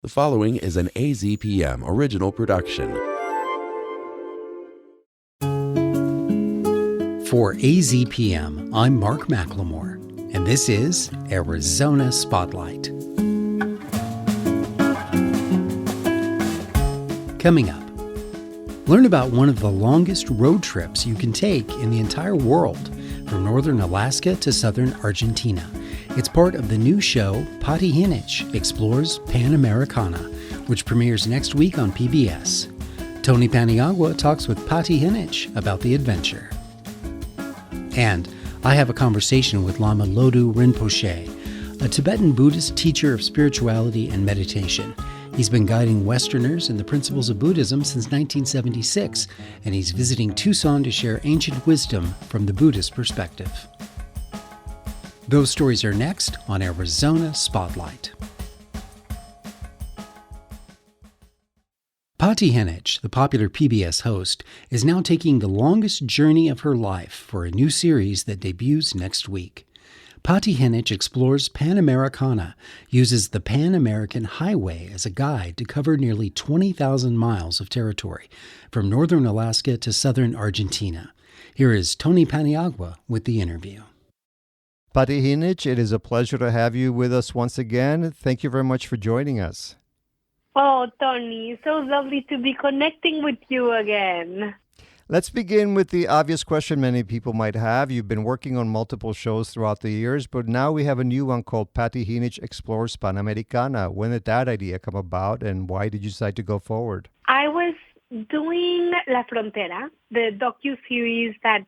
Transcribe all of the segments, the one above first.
The following is an AZPM original production. For AZPM, I'm Mark McLemore, and this is Arizona Spotlight. Coming up, learn about one of the longest road trips you can take in the entire world, from northern Alaska to southern Argentina. It's part of the new show, Pati Jinich Explores Panamericana, which premieres next week on PBS. Tony Paniagua talks with Pati Jinich about the adventure. And I have a conversation with Lama Lodu Rinpoche, a Tibetan Buddhist teacher of spirituality and meditation. He's been guiding Westerners in the principles of Buddhism since 1976, and he's visiting Tucson to share ancient wisdom from the Buddhist perspective. Those stories are next on Arizona Spotlight. Pati Jinich, the popular PBS host, is now taking the longest journey of her life for a new series that debuts next week. Pati Jinich Explores Panamericana uses the Pan American Highway as a guide to cover nearly 20,000 miles of territory, from northern Alaska to southern Argentina. Here is Tony Paniagua with the interview. Pati Jinich, it is a pleasure to have you with us once again. Thank you very much for joining us. Oh, Tony, so lovely to be connecting with you again. Let's begin with the obvious question many people might have. You've been working on multiple shows throughout the years, but now we have a new one called Pati Jinich Explores Panamericana. When did that idea come about, and why did you decide to go forward? I was doing La Frontera, the docu-series that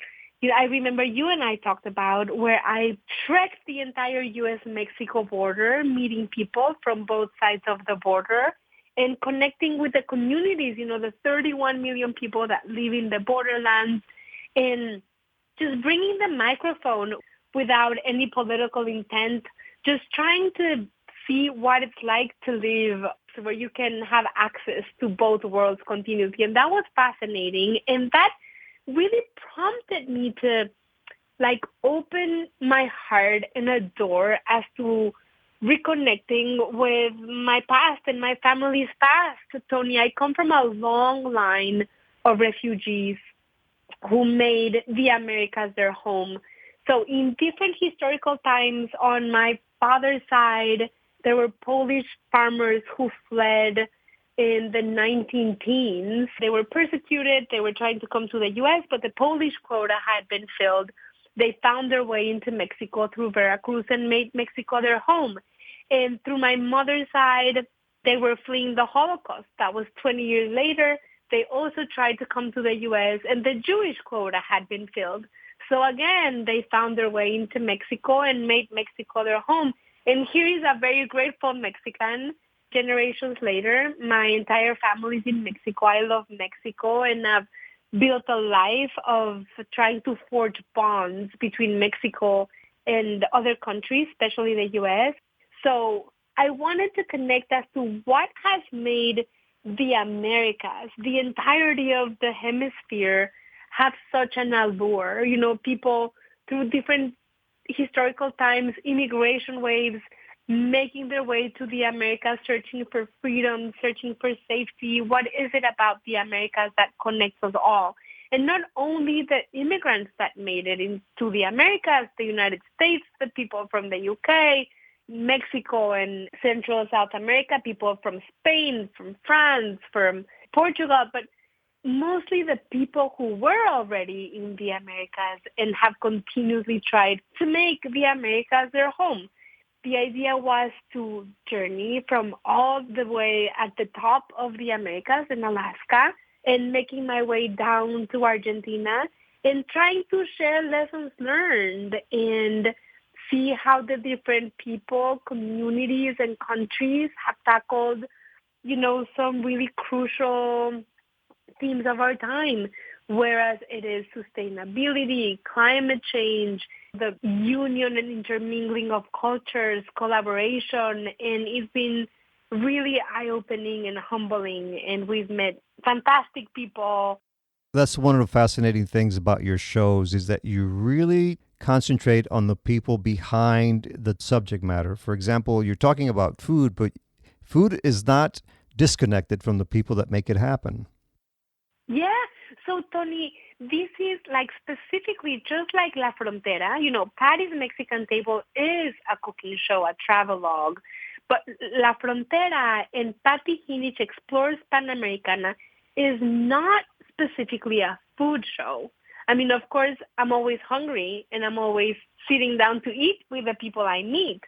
I remember you and I talked about, where I trekked the entire U.S.-Mexico border, meeting people from both sides of the border and connecting with the communities, the 31 million people that live in the borderlands, and just bringing the microphone without any political intent, just trying to see what it's like to live where you can have access to both worlds continuously. And that was fascinating. And that really prompted me to open my heart and a door as to reconnecting with my past and my family's past. Tony, I come from a long line of refugees who made the Americas their home. So in different historical times, on my father's side, there were Polish farmers who fled in the 19-teens. They were persecuted. They were trying to come to the U.S., but the Polish quota had been filled. They found their way into Mexico through Veracruz and made Mexico their home. And through my mother's side, they were fleeing the Holocaust. That was 20 years later. They also tried to come to the U.S., and the Jewish quota had been filled. So again, they found their way into Mexico and made Mexico their home. And here is a very grateful Mexican. Generations later, my entire family is in Mexico. I love Mexico, and I've built a life of trying to forge bonds between Mexico and other countries, especially the U.S. So I wanted to connect as to what has made the Americas, the entirety of the hemisphere, have such an allure. People through different historical times, immigration waves, making their way to the Americas, searching for freedom, searching for safety. What is it about the Americas that connects us all? And not only the immigrants that made it into the Americas, the United States, the people from the UK, Mexico and Central South America, people from Spain, from France, from Portugal, but mostly the people who were already in the Americas and have continuously tried to make the Americas their home. The idea was to journey from all the way at the top of the Americas in Alaska and making my way down to Argentina and trying to share lessons learned and see how the different people, communities, and countries have tackled, some really crucial themes of our time, whereas it is sustainability, climate change, the union and intermingling of cultures, collaboration, and it's been really eye-opening and humbling, and we've met fantastic people. That's one of the fascinating things about your shows is that you really concentrate on the people behind the subject matter. For example, you're talking about food, but food is not disconnected from the people that make it happen. Yeah. So, Tony, this is like specifically just like La Frontera. Patty's Mexican Table is a cooking show, a travelogue. But La Frontera and Pati Jinich Explores Panamericana is not specifically a food show. I mean, of course, I'm always hungry and I'm always sitting down to eat with the people I meet.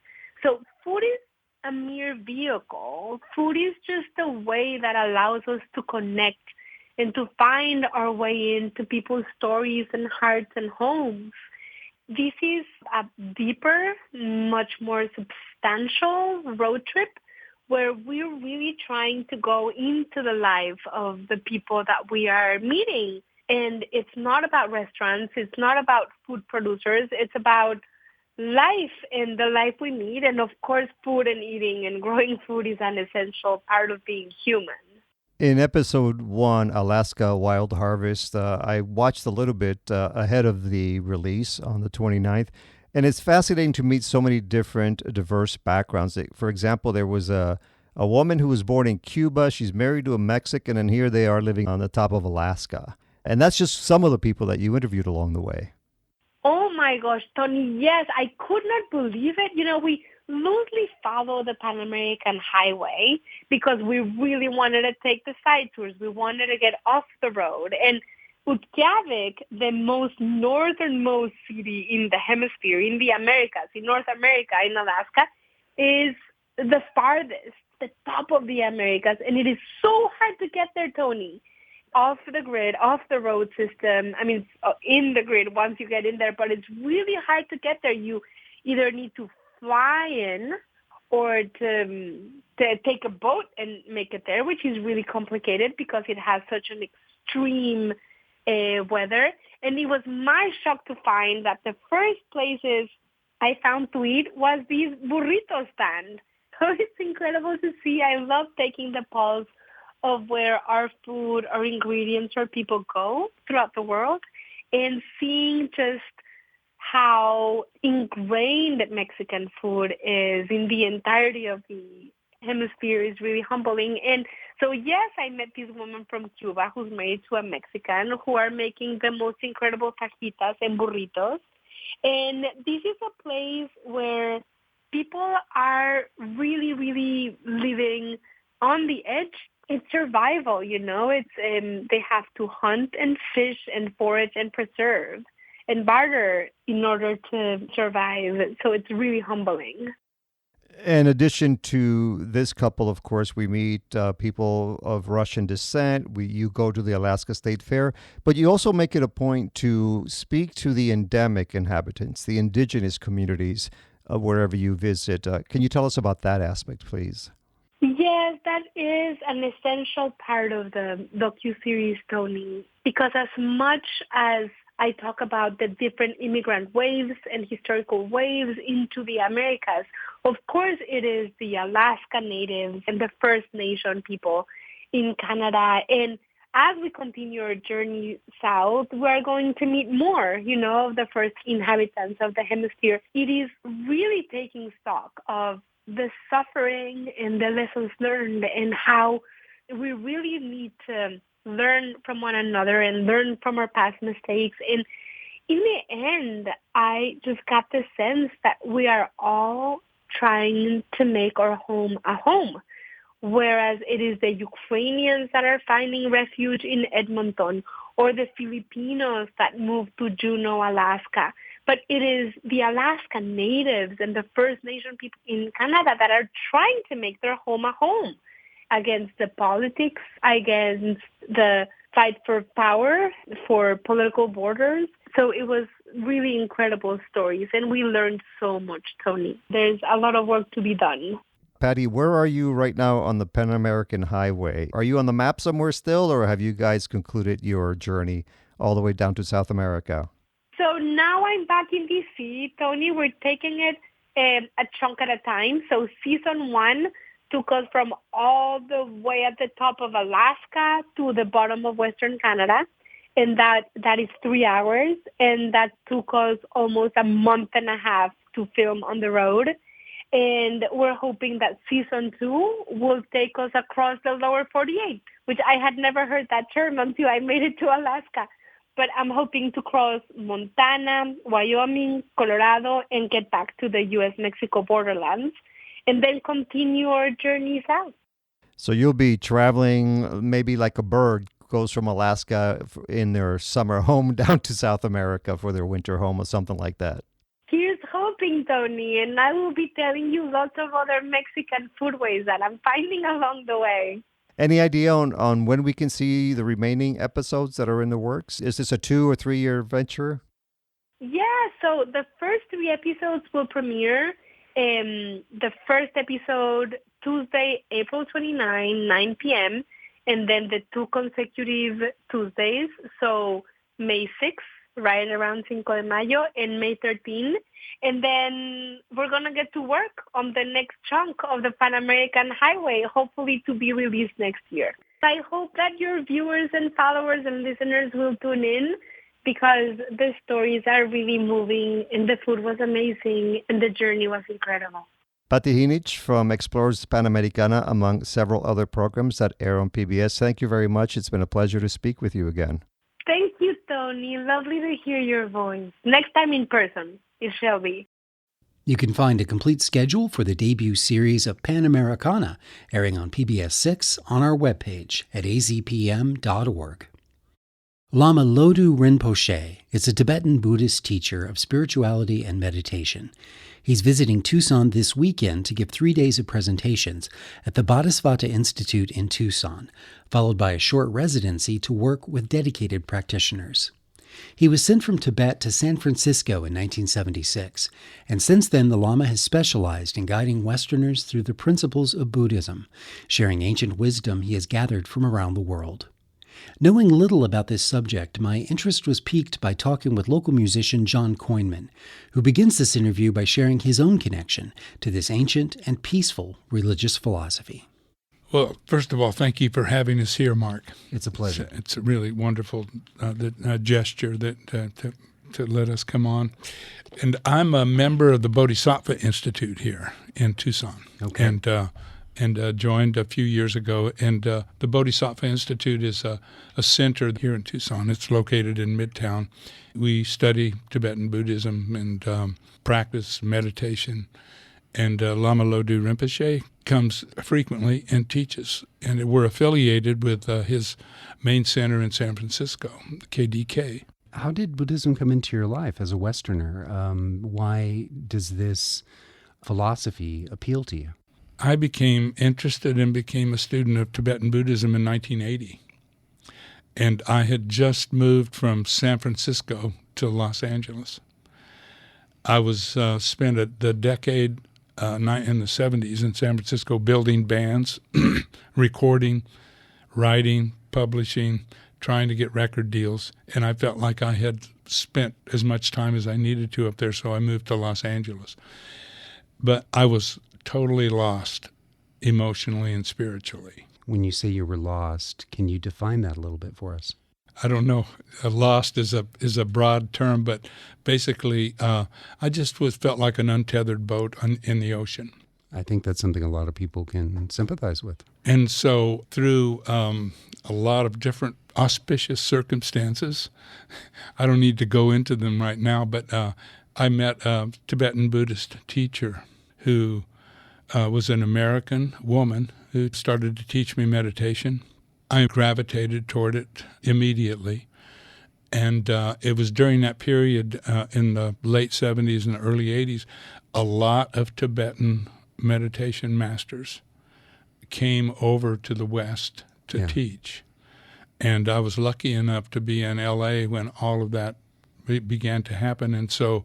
So food is a mere vehicle. Food is just a way that allows us to connect and to find our way into people's stories and hearts and homes. This is a deeper, much more substantial road trip where we're really trying to go into the life of the people that we are meeting. And it's not about restaurants. It's not about food producers. It's about life and the life we need. And of course, food and eating and growing food is an essential part of being human. In episode 1, Alaska Wild Harvest, I watched a little bit ahead of the release on the 29th, and it's fascinating to meet so many different, diverse backgrounds. For example, there was a woman who was born in Cuba. She's married to a Mexican, and here they are living on the top of Alaska. And that's just some of the people that you interviewed along the way. Oh my gosh, Tony, yes, I could not believe it. We loosely follow the Panamericana Highway because we really wanted to take the side tours. We wanted to get off the road. And Utqiagvik, the most northernmost city in the hemisphere, in the Americas, in North America, in Alaska, is the farthest, the top of the Americas. And it is so hard to get there, Tony. Off the grid, off the road system. I mean, in the grid once you get in there, but it's really hard to get there. You either need to fly in or to take a boat and make it there, which is really complicated because it has such an extreme weather. And it was my shock to find that the first places I found to eat was these burrito stand. So it's incredible to see. I love taking the pulse of where our food, our ingredients, our people go throughout the world and seeing just how ingrained Mexican food is in the entirety of the hemisphere is really humbling. And so, yes, I met this woman from Cuba who's married to a Mexican who are making the most incredible fajitas and burritos. And this is a place where people are really, really living on the edge. It's survival, It's they have to hunt and fish and forage and preserve and barter in order to survive. So it's really humbling. In addition to this couple, of course, we meet people of Russian descent. You go to the Alaska State Fair, but you also make it a point to speak to the endemic inhabitants, the indigenous communities of wherever you visit. Can you tell us about that aspect, please? Yes, that is an essential part of the docuseries, Tony, because as much as I talk about the different immigrant waves and historical waves into the Americas, of course it is the Alaska Natives and the First Nation people in Canada. And as we continue our journey south, we're going to meet more, of the first inhabitants of the hemisphere. It is really taking stock of the suffering and the lessons learned and how we really need to learn from one another and learn from our past mistakes. And in the end, I just got the sense that we are all trying to make our home a home, whereas it is the Ukrainians that are finding refuge in Edmonton or the Filipinos that moved to Juneau, Alaska. But it is the Alaska Natives and the First Nation people in Canada that are trying to make their home a home against the politics, against the fight for power, for political borders. So it was really incredible stories, and we learned so much, Tony. There's a lot of work to be done. Pati, where are you right now on the Panamericana Highway? Are you on the map somewhere still, or have you guys concluded your journey all the way down to South America? So now I'm back in D.C., Tony. We're taking it a chunk at a time. So season 1 took us from all the way at the top of Alaska to the bottom of Western Canada. And that is 3 hours. And that took us almost a month and a half to film on the road. And we're hoping that season 2 will take us across the lower 48, which I had never heard that term until I made it to Alaska. But I'm hoping to cross Montana, Wyoming, Colorado, and get back to the U.S.-Mexico borderlands, and then continue our journey south. So you'll be traveling maybe like a bird goes from Alaska in their summer home down to South America for their winter home or something like that. Here's hoping, Tony, and I will be telling you lots of other Mexican foodways that I'm finding along the way. Any idea on when we can see the remaining episodes that are in the works? Is this a 2 or 3 year venture? Yeah, so the first 3 episodes will premiere. The first episode, Tuesday, April 29, 9 p.m., and then the 2 consecutive Tuesdays, so May 6th, right around Cinco de Mayo, and May 13. And then we're going to get to work on the next chunk of the Panamericana Highway, hopefully to be released next year. I hope that your viewers and followers and listeners will tune in because the stories are really moving and the food was amazing and the journey was incredible. Pati Jinich from Explores Panamericana, among several other programs that air on PBS. Thank you very much. It's been a pleasure to speak with you again. Thank you, Tony. Lovely to hear your voice. Next time in person, it shall be. You can find a complete schedule for the debut series of Panamericana airing on PBS 6 on our webpage at azpm.org. Lama Lodu Rinpoche is a Tibetan Buddhist teacher of spirituality and meditation. He's visiting Tucson this weekend to give 3 days of presentations at the Bodhisattva Institute in Tucson, followed by a short residency to work with dedicated practitioners. He was sent from Tibet to San Francisco in 1976, and since then the Lama has specialized in guiding Westerners through the principles of Buddhism, sharing ancient wisdom he has gathered from around the world. Knowing little about this subject, my interest was piqued by talking with local musician John Koinman, who begins this interview by sharing his own connection to this ancient and peaceful religious philosophy. Well, first of all, thank you for having us here, Mark. It's a pleasure. It's a really wonderful gesture that to let us come on. And I'm a member of the Bodhisattva Institute here in Tucson. Okay. And joined a few years ago. And the Bodhisattva Institute is a center here in Tucson. It's located in Midtown. We study Tibetan Buddhism and practice meditation. And Lama Lodu Rinpoche comes frequently and teaches. And we're affiliated with his main center in San Francisco, KDK. How did Buddhism come into your life as a Westerner? Why does this philosophy appeal to you? I became interested and became a student of Tibetan Buddhism in 1980. And I had just moved from San Francisco to Los Angeles. I was spent the decade in the 70s in San Francisco building bands, recording, writing, publishing, trying to get record deals. And I felt like I had spent as much time as I needed to up there, so I moved to Los Angeles. But I was totally lost emotionally and spiritually. When you say you were lost, can you define that a little bit for us? I don't know. Lost is a broad term, but basically, I just felt like an untethered boat in the ocean. I think that's something a lot of people can sympathize with. And so, through a lot of different auspicious circumstances, I don't need to go into them right now, but I met a Tibetan Buddhist teacher who was an American woman who started to teach me meditation. I gravitated toward it immediately. And it was during that period in the late 70s and the early 80s, a lot of Tibetan meditation masters came over to the West to teach. And I was lucky enough to be in L.A. when all of that began to happen. And so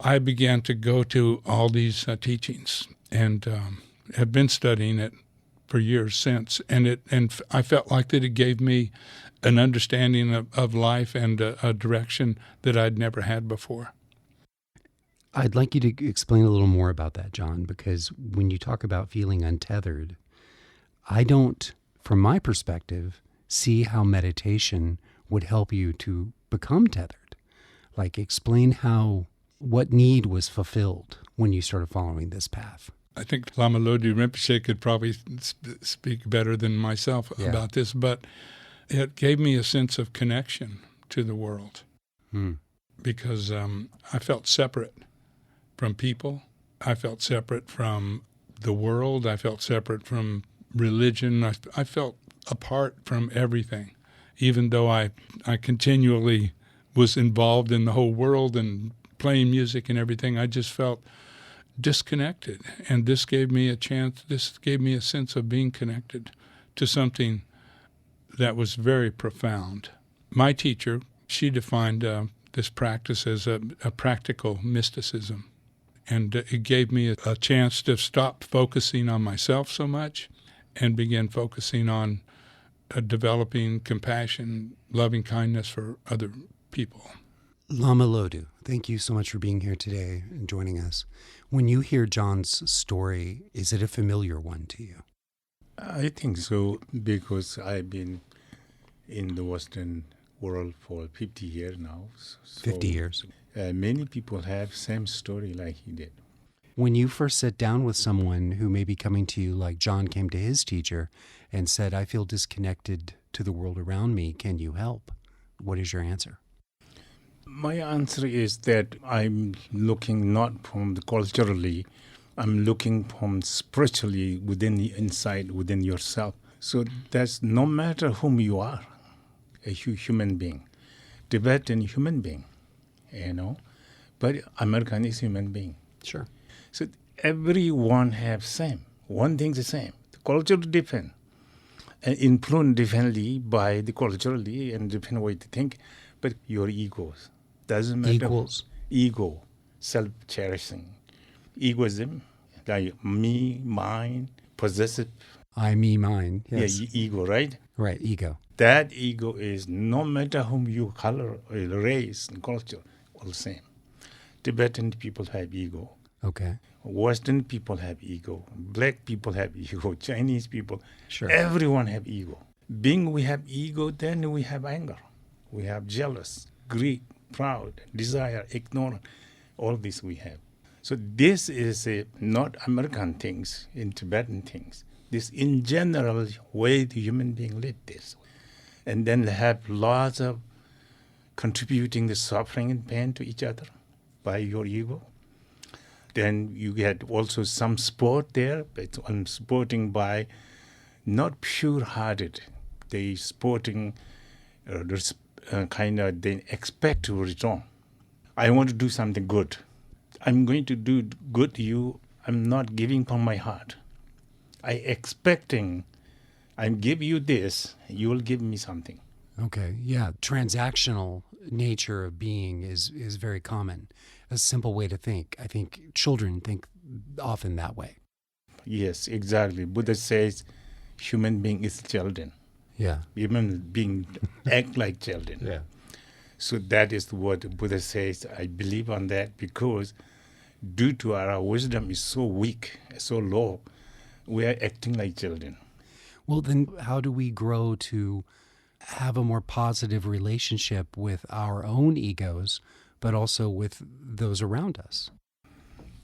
I began to go to all these teachings and have been studying it for years since. And I felt like that it gave me an understanding of life and a direction that I'd never had before. I'd like you to explain a little more about that, John, because when you talk about feeling untethered, I don't, from my perspective, see how meditation would help you to become tethered. Like, explain how What need was fulfilled when you started following this path? I think Lama Lodu Rinpoche could probably speak better than myself about this, but it gave me a sense of connection to the world because I felt separate from people. I felt separate from the world. I felt separate from religion. I felt apart from everything, even though I continually was involved in the whole world and playing music and everything. I just felt disconnected, and this gave me a sense of being connected to something that was very profound. My teacher, she defined this practice as a practical mysticism, and it gave me a chance to stop focusing on myself so much and begin focusing on developing compassion, loving kindness for other people. Lama Lodu, thank you so much for being here today and joining us. When you hear John's story, is it a familiar one to you? I think so, because I've been in the Western world for 50 years now. So 50 years. Many people have same story like he did. When you first sit down with someone who may be coming to you like John came to his teacher and said, I feel disconnected to the world around me, can you help? What is your answer? My answer is that I'm looking not from the culturally, I'm looking from spiritually within the inside, within yourself. So that's no matter whom you are, a human being, Tibetan human being, but American is human being. Sure. So everyone have same. One thing the same. The culture different. And influenced differently by the culturally and different way to think, but your egos. Doesn't matter. Equals. Ego, self-cherishing. Egoism, like me, mine, possessive. I, me, mine. Yes. Yeah, ego, right? Right, ego. That ego is no matter whom you color, or race, and culture, all the same. Tibetan people have ego. Okay. Western people have ego. Black people have ego. Chinese people. Sure. Everyone have ego. Being we have ego, then we have anger. We have jealous, greed, proud, desire, ignorance. All this we have. So this is not American things, in Tibetan things. This in general way the human being live this. And then they have lots of contributing the suffering and pain to each other by your ego. Then you get also some sport there, but supporting by not pure-hearted. They sporting they expect to return. I want to do something good. I'm going to do good to you. I'm not giving from my heart. I give you this, you will give me something. Okay, yeah. Transactional nature of being is very common. A simple way to think. I think children think often that way. Yes, exactly. Buddha says human being is children. Yeah. Human being act like children. Yeah. So that is what Buddha says. I believe on that because due to our wisdom is so weak, so low, we are acting like children. Well, then how do we grow to have a more positive relationship with our own egos, but also with those around us?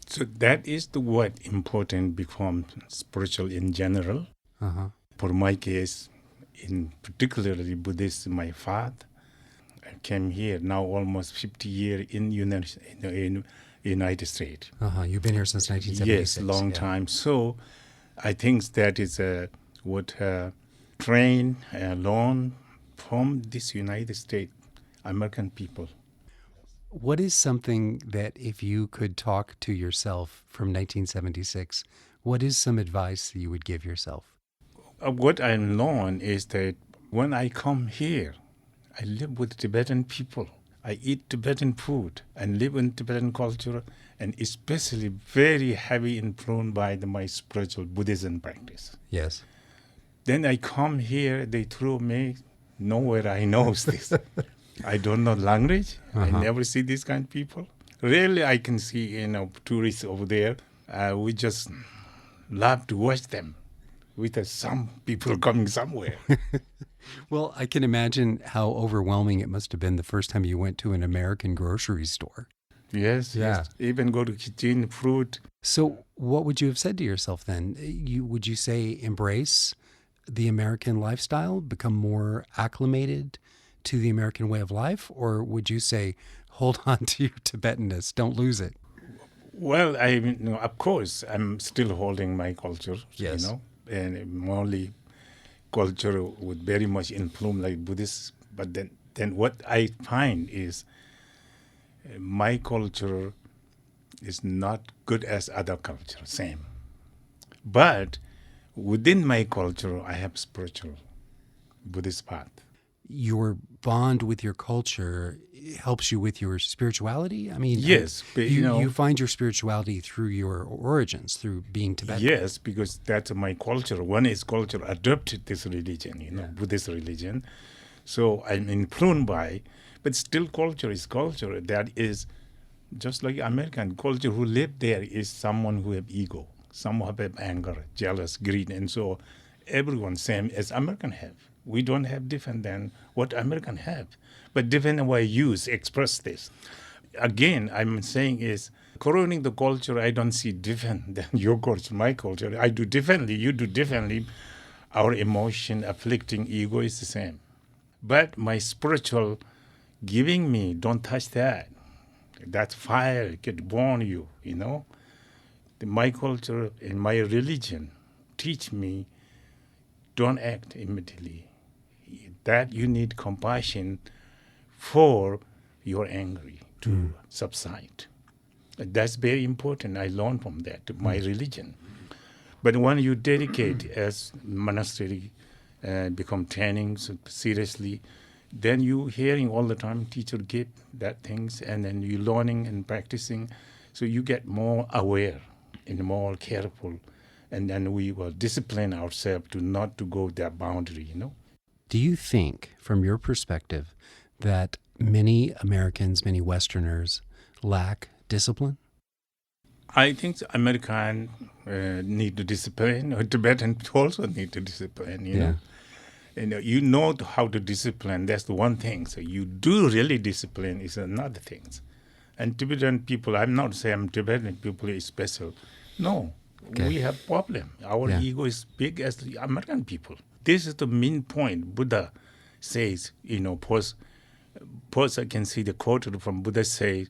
So that is the what important become spiritual in general. Uh-huh. For my case, in particularly Buddhist, my father, I came here now almost 50 years in United States. Uh-huh. You've been here since 1976. Yes, long time. So I think that is what train learn from this United States, American people. What is something that if you could talk to yourself from 1976, what is some advice that you would give yourself? What I learned is that when I come here, I live with Tibetan people. I eat Tibetan food and live in Tibetan culture, and especially very heavy influenced by my spiritual Buddhism practice. Yes. Then I come here, they throw me nowhere I know this. I don't know language. I never see these kind of people. Rarely I can see, tourists over there. We just love to watch them with some people coming somewhere. Well, I can imagine how overwhelming it must have been the first time you went to an American grocery store. Yes, Yeah. yes. Even go to kitchen, fruit. So, what would you have said to yourself then? Would you say embrace the American lifestyle, become more acclimated to the American way of life, or would you say hold on to your Tibetanness, don't lose it? Well, of course, I'm still holding my culture, Yes. and Mali culture would very much influence like Buddhist. But then what I find is my culture is not good as other culture, same. But within my culture, I have spiritual Buddhist path. Your bond with your culture helps you with your spirituality? I mean, Yes, but, you find your spirituality through your origins, through being Tibetan. Yes, because that's my culture. One is culture adopted this religion, Buddhist religion. So I'm influenced by, but still culture is culture. That is just like American culture. Who live there is someone who have ego, some have anger, jealous, greed, and so everyone same as American have. We don't have different than what American have, but different way use express this. Again, I'm saying is correlating the culture. I don't see different than your culture, my culture. I do differently. You do differently. Our emotion, afflicting ego is the same. But my spiritual giving me, don't touch that. That fire can burn you, My culture and my religion teach me don't act immediately. That you need compassion for your anger to subside. That's very important. I learned from that, my religion. But when you dedicate as monastery, become training seriously, then you hearing all the time teacher give that things, and then you learning and practicing, so you get more aware and more careful, and then we will discipline ourselves to not to go that boundary. Do you think, from your perspective, that many Americans, many Westerners lack discipline? I think American need to discipline, or Tibetan also need to discipline, Yeah. You know how to discipline, that's the one thing. So you do really discipline is another thing. And Tibetan people, I'm not saying Tibetan people is special. No, we have problem. Our ego is big as the American people. This is the main point. Buddha says, first I can see the quote from Buddha says,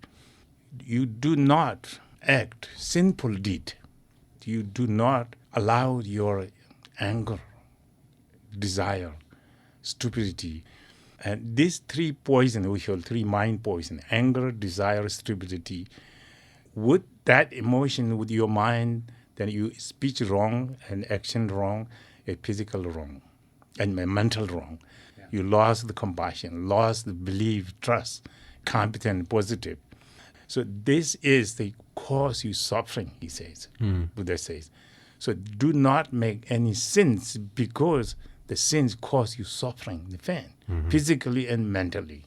you do not act sinful deed. You do not allow your anger, desire, stupidity. And these three poison, we call three mind poison, anger, desire, stupidity. With that emotion, with your mind, then you speech wrong and action wrong, a physical wrong, and a mental wrong. Yeah. You lost the compassion, lost the belief, trust, competent, positive. So this is the cause you suffering, he says, Buddha says. So do not make any sins, because the sins cause you suffering, the pain, physically and mentally.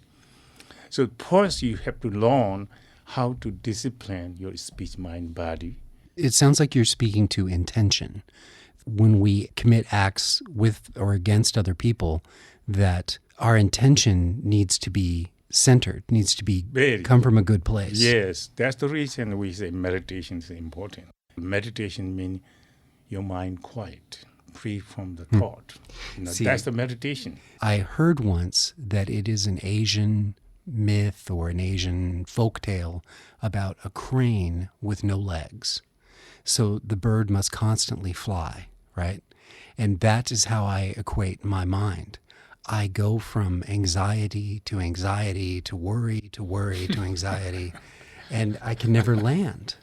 So first you have to learn how to discipline your speech, mind, body. It sounds like you're speaking to intention. When we commit acts with or against other people, that our intention needs to be centered, needs to be come from a good place. Yes, that's the reason we say meditation is important. Meditation means your mind quiet, free from the thought. See, that's the meditation. I heard once that it is an Asian myth or an Asian folktale about a crane with no legs. So the bird must constantly fly, right? And that is how I equate my mind. I go from anxiety to anxiety to worry to worry to anxiety, and I can never land.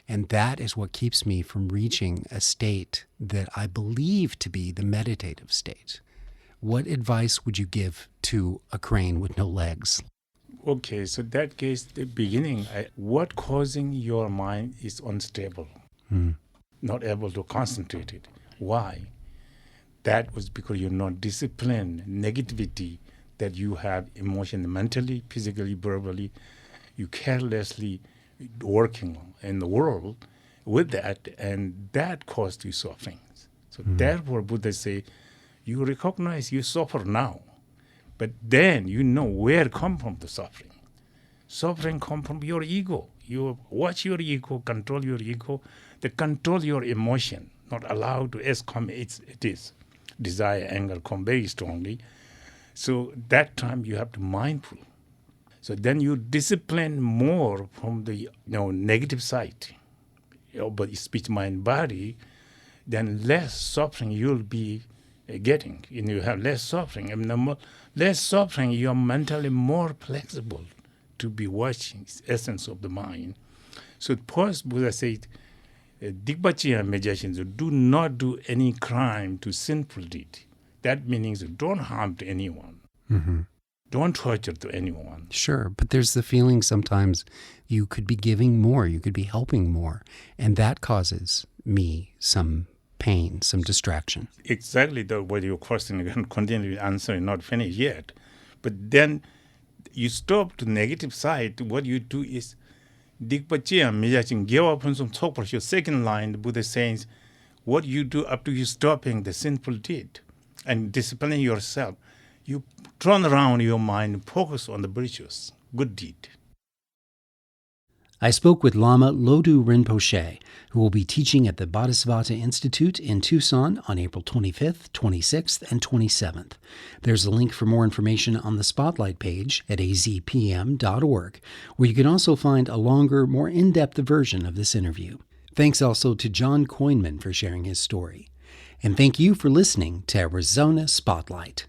And that is what keeps me from reaching a state that I believe to be the meditative state. What advice would you give to a crane with no legs? Okay, so that case, the beginning, what causing your mind is unstable, not able to concentrate it. Why? That was because you're not disciplined. Negativity that you have emotionally, mentally, physically, verbally, you carelessly working in the world with that, and that caused you suffering. So therefore, Buddha say, you recognize you suffer now, but then you know where come from the suffering. Suffering come from your ego, You watch your ego, control your ego, to control your emotion, not allow to as come it is. Desire, anger come very strongly. So that time you have to mindful. So then you discipline more from the negative side, but speech, mind, body, then less suffering you'll be getting. And you have less suffering. And less suffering, you are mentally more flexible to be watching the essence of the mind. So first Buddha said, Dikpachi meditations, do not do any crime to sinful deed. That means don't harm to anyone. Mm-hmm. Don't torture to anyone. Sure, but there's the feeling sometimes you could be giving more, you could be helping more, and that causes me some pain, some distraction. Exactly what your question again, continue answering, not finished yet. But then you stop to negative side. What you do is Dikpachi meditation give up on some talk for your second line. The Buddha says, what you do up to you stopping the sinful deed and disciplining yourself. You turn around your mind, focus on the virtuous, good deed. I spoke with Lama Lodu Rinpoche, who will be teaching at the Bodhisattva Institute in Tucson on April 25th, 26th, and 27th. There's a link for more information on the Spotlight page at azpm.org, where you can also find a longer, more in-depth version of this interview. Thanks also to John Coinman for sharing his story. And thank you for listening to Arizona Spotlight.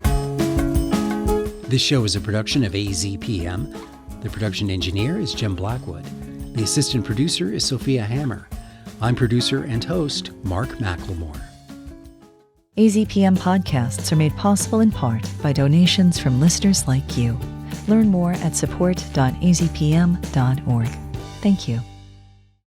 This show is a production of AZPM. The production engineer is Jim Blackwood. The assistant producer is Sophia Hammer. I'm producer and host Mark McLemore. AZPM podcasts are made possible in part by donations from listeners like you. Learn more at support.azpm.org. Thank you.